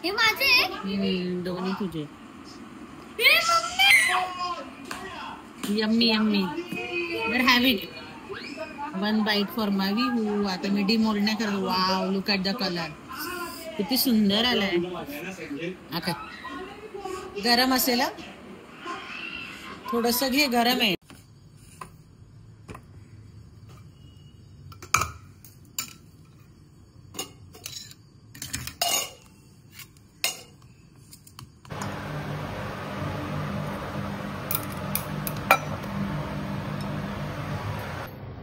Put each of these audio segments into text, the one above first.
हे माझे दोन्ही तुझे. Yummy yummy. But have it. One bite for मावी. हो आता मी डिमोल्ड नाही करत. Wow look at the colour. किती सुंदर आलाय. आता गरम असेल थोडस घे. गरम आहे.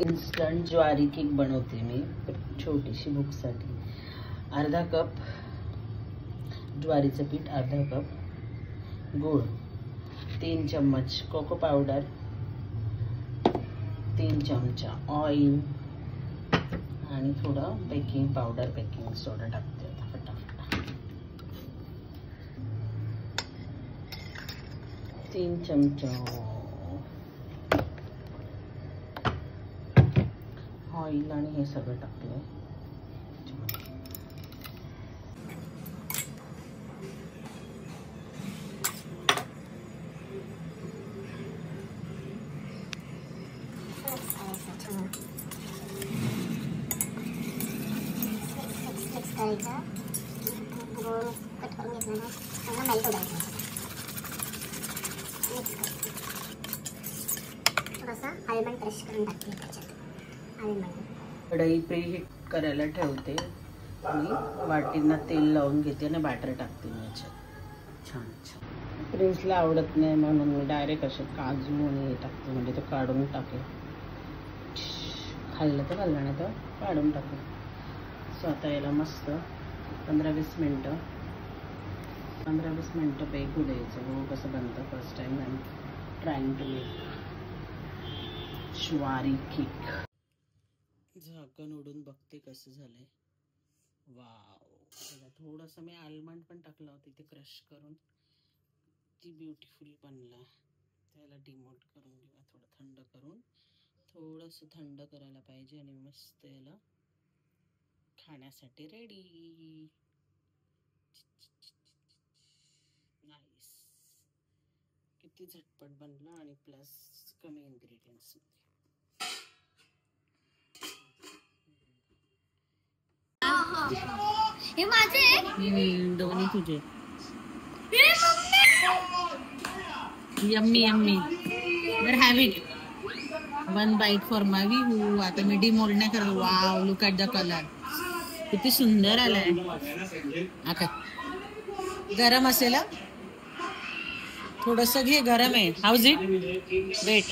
इन्स्टंट ज्वारी केक बनवते मी छोटीशी भूकसाठी. अर्धा कप ज्वारीचं पीठ, अर्धा कप गूळ, 3 चम्मच कोको पावडर, 3 चमचा ऑइल आणि थोडं बेकिंग पावडर, बेकिंग सोडा टाकते आता फटाफट. 3 चमचा ऑइल आणि हे सगळं टाकलंय. आलमंड क्रश करून टाकते त्याच्यात. कढई प्रीहीट करायला ठेवते आणि वाटींना तेल लावून घेते आणि बॅटर टाकते मी याच्यात. छान छान. प्रिन्सला आवडत नाही म्हणून मी डायरेक्ट असे काजू आणि हे टाकते, म्हणजे तो काढून टाकेल. खाल्लं तर खाल्लं नाही तर काढून टाकेल. सो आता याला मस्त 15-20 मिनटं बेक होऊ द्यायचं. बघू कसं बनतं. First time I am trying to make jowari cake. झाकण उडून बघते कसं झालंय. वाव. त्याला थोडंसं मी आलमंड पण टाकलं होतं ते क्रश करून. ती ब्युटिफुल बनला. त्याला डिमोल्ड करून घेऊया. थोडं थंड करून, थोडंसं थंड करायला पाहिजे आणि मस्त याला खाण्यासाठी रेडी. नाईस. किती झटपट बनला आणि प्लस कमी इन्ग्रेडियंट्स. हे माझे दोन्ही तुझे. Yummy yummy. But have it. One bite for मावी. हो आता मी डिमोल्ड नाही करत. Wow look at the colour. किती सुंदर आलाय. आता गरम असेल थोडस घे. गरम आहे. House it. वेट.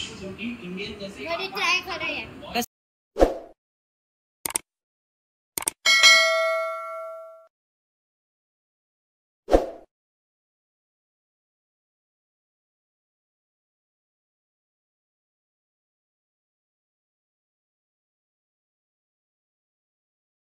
ट्राय करूया.